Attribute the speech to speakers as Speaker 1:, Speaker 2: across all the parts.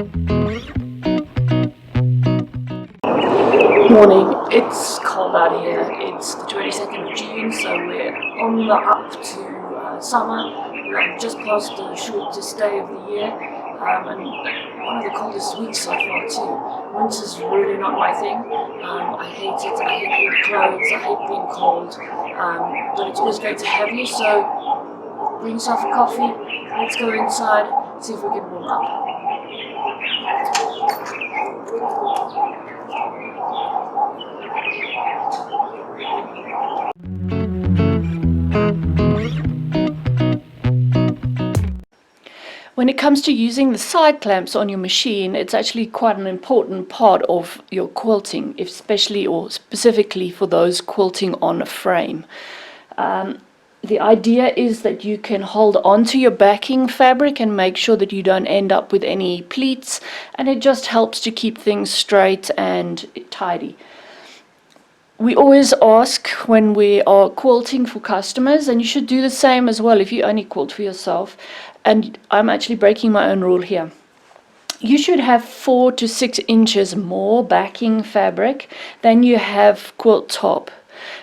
Speaker 1: Morning. It's cold out here. It's the 22nd of June, so we're on the up to summer. We're just past the shortest day of the year, and one of the coldest weeks so far too. Winter's really not my thing. I hate it. I hate all clothes. I hate being cold. But it's always great to have you. So bring yourself a coffee. Let's go inside. See if we can warm up. When it comes to using the side clamps on your machine, it's actually quite an important part of your quilting, especially or specifically for those quilting on a frame. The idea is that you can hold onto your backing fabric and make sure that you don't end up with any pleats, and it just helps to keep things straight and tidy. We always ask when we are quilting for customers, and you should do the same as well if you only quilt for yourself, and I'm actually breaking my own rule here. You should have 4 to 6 inches more backing fabric than you have quilt top.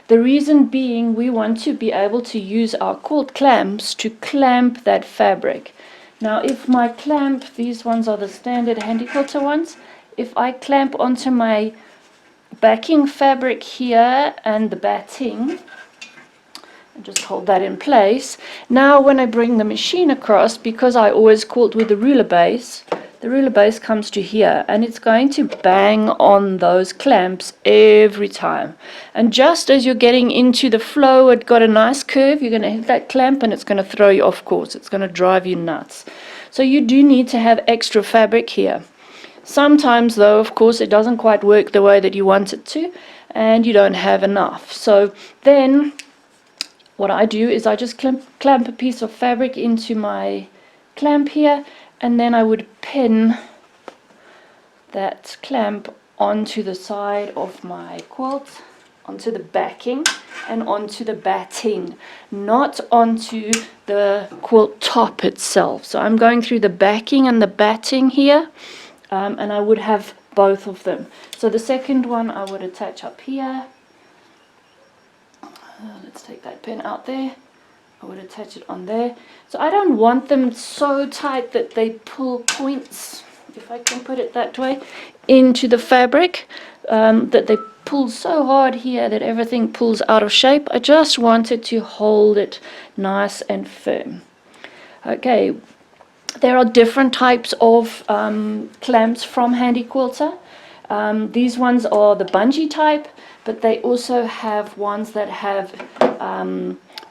Speaker 1: The reason being, we want to be able to use our quilt clamps to clamp that fabric. Now if my clamp, these ones are the standard handy quilter ones, if I clamp onto my backing fabric here and the batting, and just hold that in place. Now when I bring the machine across, because I always quilt with the ruler base comes to here, and it's going to bang on those clamps every time. And just as you're getting into the flow, it got a nice curve, you're going to hit that clamp and it's going to throw you off course. It's going to drive you nuts. So you do need to have extra fabric here. Sometimes though, of course, it doesn't quite work the way that you want it to, and you don't have enough. So then what I do is I just clamp a piece of fabric into my clamp here, and then I would pin that clamp onto the side of my quilt, onto the backing and onto the batting, not onto the quilt top itself. So I'm going through the backing and the batting here, and I would have both of them. So the second one I would attach up here. Let's take that pin out there. I would attach it on there. So I don't want them so tight that they pull points, if I can put it that way, into the fabric, that they pull so hard here that everything pulls out of shape. I just wanted to hold it nice and firm. Okay, there are different types of clamps from Handy Quilter. These ones are the bungee type, but they also have ones that have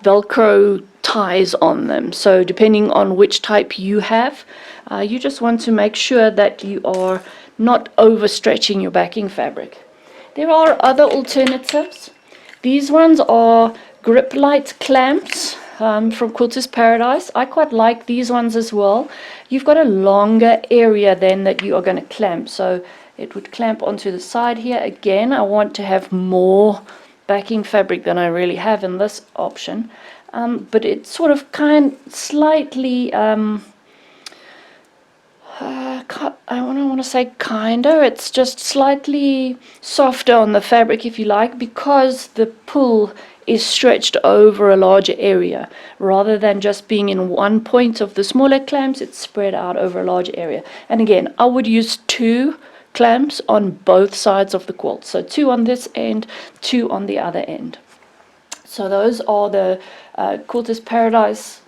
Speaker 1: Velcro ties on them. So depending on which type you have, you just want to make sure that you are not overstretching your backing fabric. There are other alternatives. These ones are grip light clamps from Quilter's Paradise. I quite like these ones as well. You've got a longer area then that you are going to clamp, so it would clamp onto the side here. Again, I want to have more backing fabric than I really have in this option, but it's sort of slightly I don't want to say kinder, it's just slightly softer on the fabric, if you like, because the pull is stretched over a larger area. Rather than just being in one point of the smaller clamps, it's spread out over a large area. And again, I would use 2 clamps on both sides of the quilt. So 2 on this end, 2 on the other end. So those are the Quilter's Paradise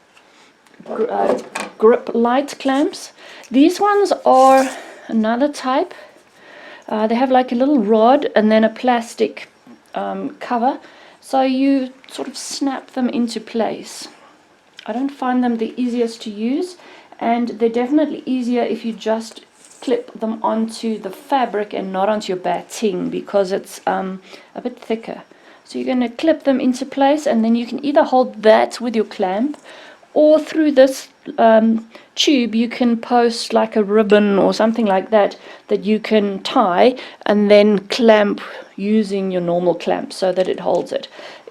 Speaker 1: grip light clamps. These ones are another type. They have like a little rod and then a plastic cover, so you sort of snap them into place. I don't find them the easiest to use, and they're definitely easier if you just clip them onto the fabric and not onto your batting, because it's a bit thicker. So you're going to clip them into place, and then you can either hold that with your clamp, or through this tube you can post like a ribbon or something like that that you can tie and then clamp using your normal clamp so that it holds it.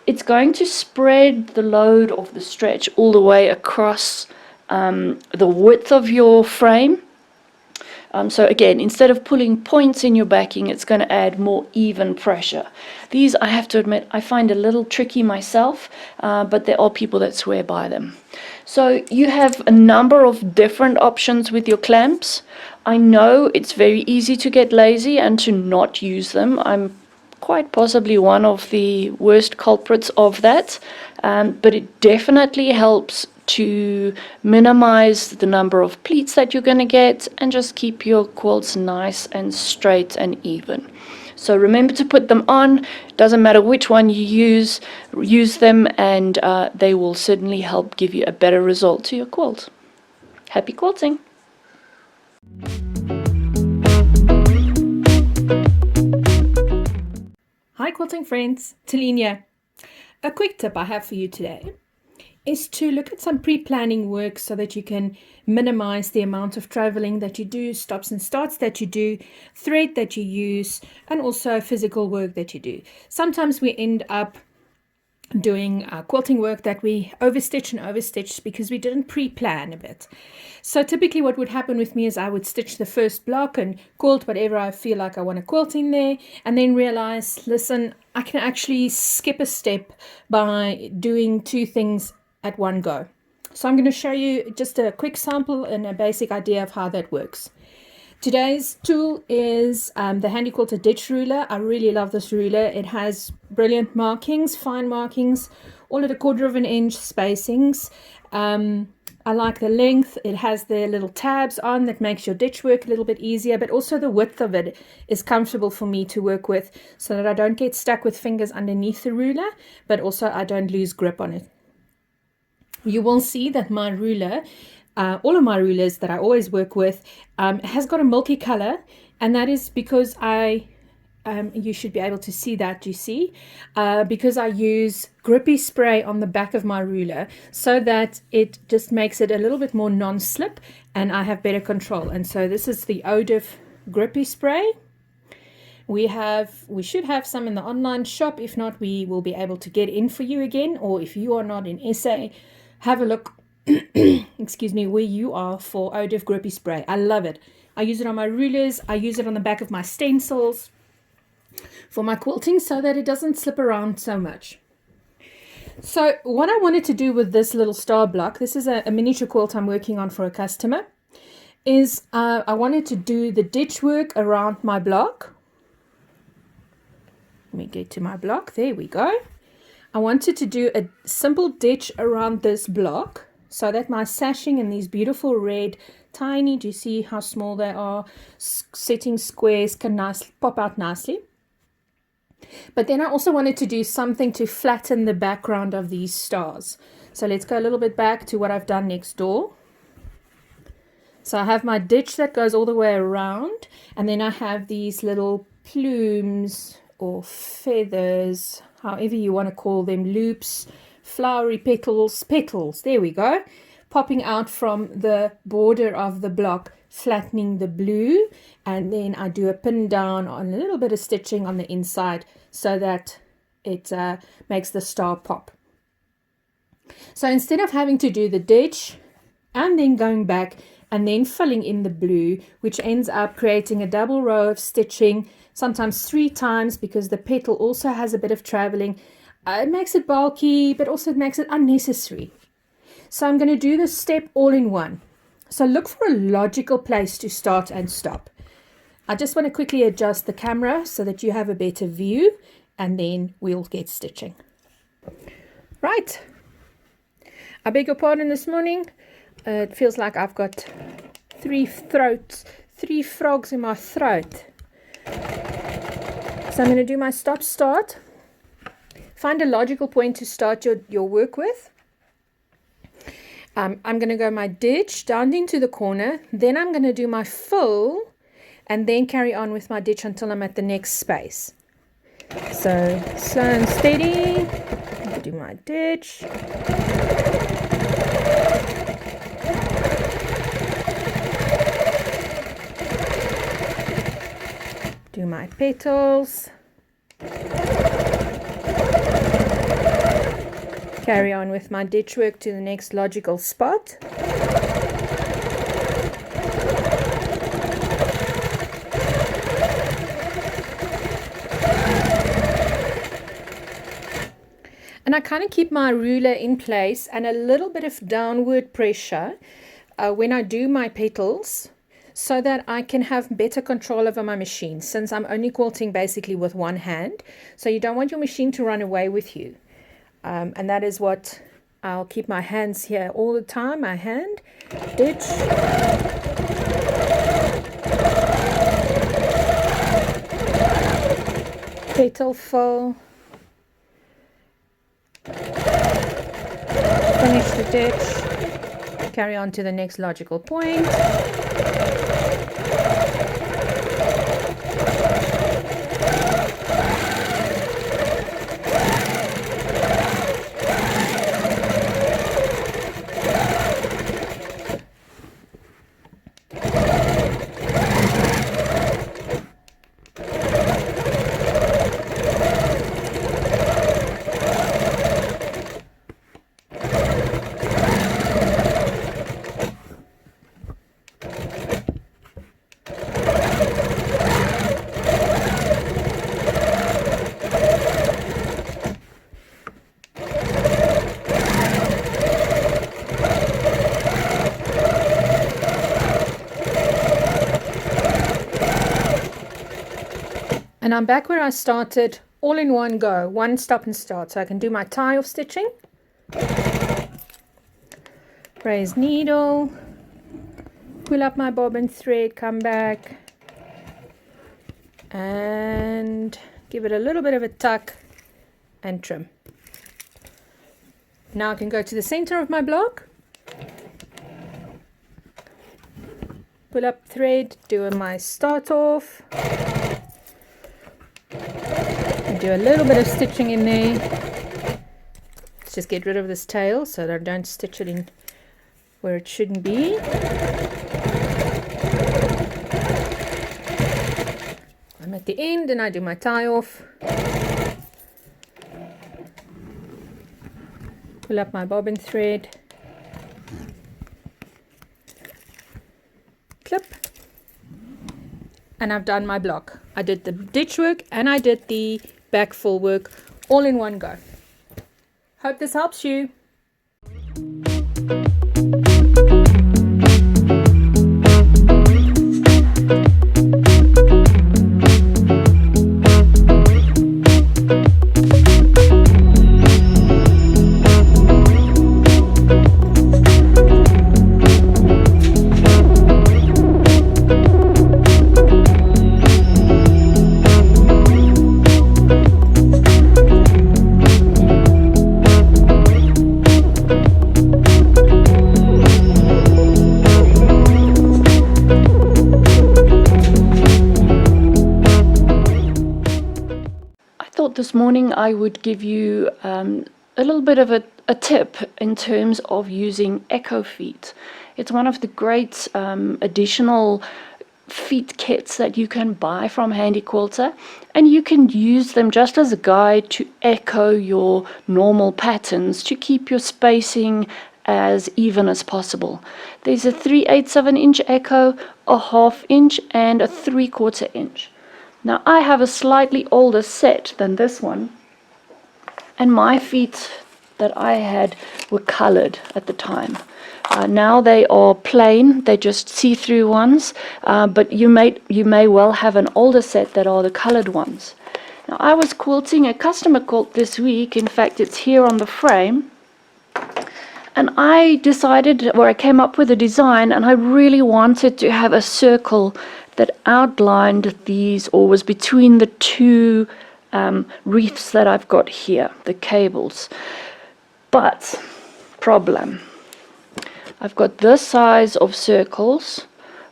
Speaker 1: It's going to spread the load of the stretch all the way across the width of your frame, So again, instead of pulling points in your backing, it's going to add more even pressure. These, I have to admit, I find a little tricky myself, but there are people that swear by them. So you have a number of different options with your clamps. I know it's very easy to get lazy and to not use them. I'm quite possibly one of the worst culprits of that, but it definitely helps to minimize the number of pleats that you're going to get and just keep your quilts nice and straight and even. So remember to put them on. Doesn't matter which one you use them, and they will certainly help give you a better result to your quilt. Happy quilting!
Speaker 2: Hi quilting friends, Telene here. A quick tip I have for you today is to look at some pre-planning work so that you can minimize the amount of traveling that you do, stops and starts that you do, thread that you use, and also physical work that you do. Sometimes we end up doing quilting work that we overstitch because we didn't pre-plan a bit. So typically what would happen with me is I would stitch the first block and quilt whatever I feel like I want to quilt in there, and then realize, listen, I can actually skip a step by doing two things at one go. So I'm going to show you just a quick sample and a basic idea of how that works. Today's tool is the Handy Quilter Ditch Ruler. I really love this ruler. It has brilliant markings, fine markings, all at 1/4 inch spacings. I like the length. It has the little tabs on that makes your ditch work a little bit easier, but also the width of it is comfortable for me to work with so that I don't get stuck with fingers underneath the ruler, but also I don't lose grip on it. You will see that my ruler, all of my rulers that I always work with, has got a milky color, and that is because you should be able to see that, you see, because I use grippy spray on the back of my ruler so that it just makes it a little bit more non-slip and I have better control. And so this is the Odif grippy spray. We should have some in the online shop. If not, we will be able to get in for you again, or if you are not in SA, have a look excuse me, where you are for Odif grippy spray. I love it. I use it on my rulers. I use it on the back of my stencils for my quilting so that it doesn't slip around so much. So what I wanted to do with this little star block, this is a miniature quilt I'm working on for a customer, is I wanted to do the ditch work around my block. Let me get to my block. There we go. I wanted to do a simple ditch around this block so that my sashing and these beautiful red, tiny, do you see how small they are, setting squares can pop out nicely. But then I also wanted to do something to flatten the background of these stars. So let's go a little bit back to what I've done next door. So I have my ditch that goes all the way around, and then I have these little plumes or feathers, however you want to call them, loops, flowery petals, there we go, popping out from the border of the block, flattening the blue, and then I do a pin down on a little bit of stitching on the inside so that it makes the star pop. So instead of having to do the ditch and then going back and then filling in the blue, which ends up creating a double row of stitching, sometimes 3 times, because the petal also has a bit of traveling. It makes it bulky, but also it makes it unnecessary. So I'm going to do this step all in one. So look for a logical place to start and stop. I just want to quickly adjust the camera so that you have a better view, and then we'll get stitching. Right. I beg your pardon this morning. It feels like I've got 3 frogs in my throat. So I'm going to do my stop start. Find a logical point to start your work with. I'm going to go my ditch down into the corner. Then I'm going to do my fill and then carry on with my ditch until I'm at the next space. So slow and steady. I'll do my ditch. Do my petals. Carry on with my ditch work to the next logical spot. I kind of keep my ruler in place and a little bit of downward pressure when I do my petals, so that I can have better control over my machine, since I'm only quilting basically with one hand. So you don't want your machine to run away with you. And that is what I'll keep my hands here all the time. My hand, ditch, petal fill, finish the ditch, carry on to the next logical point. And I'm back where I started, all in one go, one stop and start. So I can do my tie-off stitching, raise needle, pull up my bobbin thread, come back and give it a little bit of a tuck and trim. Now I can go to the center of my block, pull up thread, do my start off, do a little bit of stitching in there. Let's just get rid of this tail so that I don't stitch it in where it shouldn't be. I'm at the end and I do my tie off, pull up my bobbin thread, clip, and I've done my block. I did the ditch work and I did the back full work all in one go. Hope this helps you.
Speaker 1: This morning I would give you a little bit of a tip in terms of using echo feet. It's one of the great additional feet kits that you can buy from Handy Quilter, and you can use them just as a guide to echo your normal patterns to keep your spacing as even as possible. There's a 3/8 of an inch echo, a 1/2 inch and a 3/4 inch. Now I have a slightly older set than this one, and my feet that I had were colored at the time. Now they are plain, they're just see-through ones, but you may well have an older set that are the colored ones. Now I was quilting a customer quilt this week, in fact it's here on the frame, and I decided, or I came up with a design, and I really wanted to have a circle that outlined these, or was between the two reefs that I've got here, the cables. But problem, I've got this size of circles,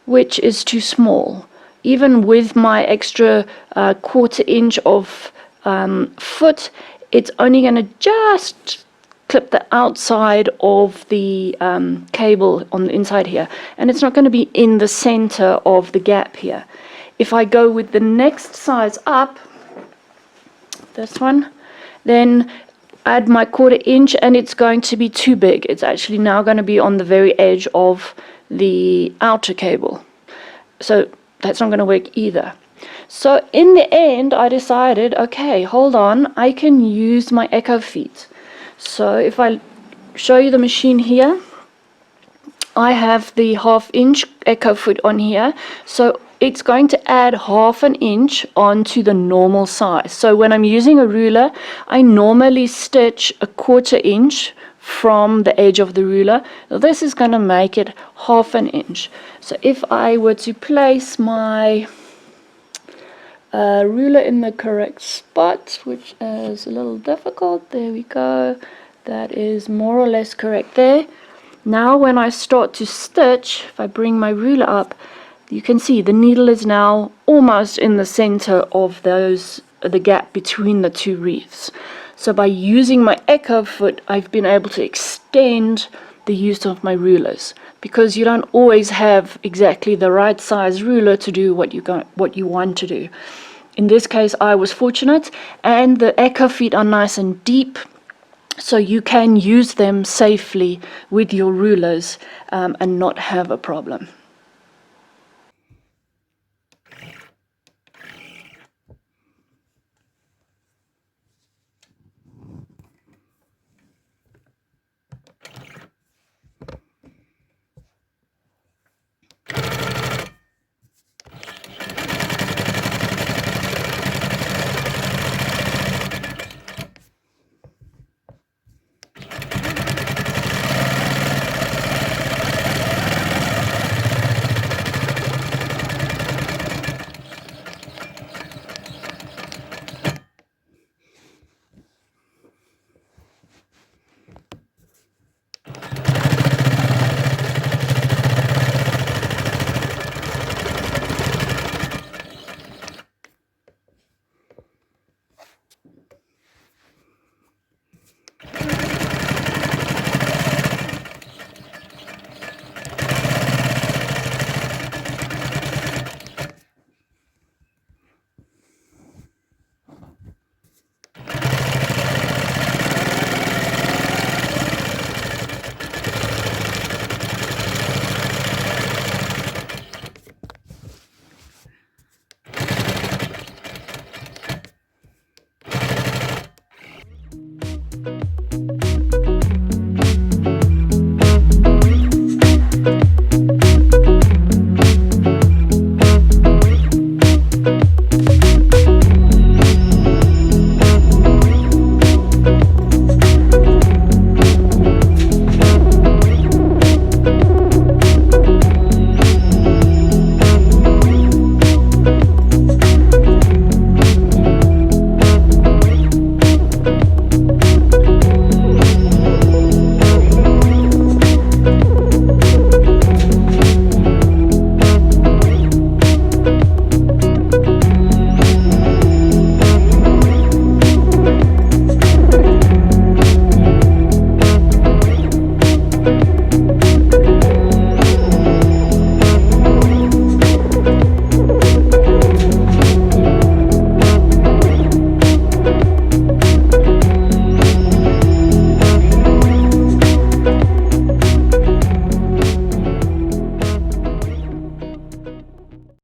Speaker 1: which is too small. Even with my extra 1/4 inch of foot, it's only going to just clip the outside of the cable on the inside here, and it's not going to be in the center of the gap here. If I go with the next size up, this one, then add my 1/4 inch, and it's going to be too big. It's actually now going to be on the very edge of the outer cable, so that's not going to work either. So in the end I decided, okay, hold on, I can use my echo feet. So if I show you the machine here, I have the 1/2 inch echo foot on here, so it's going to add 1/2 inch onto the normal size. So when I'm using a ruler, I normally stitch a 1/4 inch from the edge of the ruler. This is going to make it 1/2 inch. So if I were to place my ruler in the correct spot, which is a little difficult, there we go, that is more or less correct there. Now when I start to stitch, if I bring my ruler up, you can see the needle is now almost in the center of the gap between the two wreaths. So by using my echo foot, I've been able to extend the use of my rulers, because you don't always have exactly the right size ruler to do what you want to do. In this case, I was fortunate, and the echo feet are nice and deep, so you can use them safely with your rulers and not have a problem.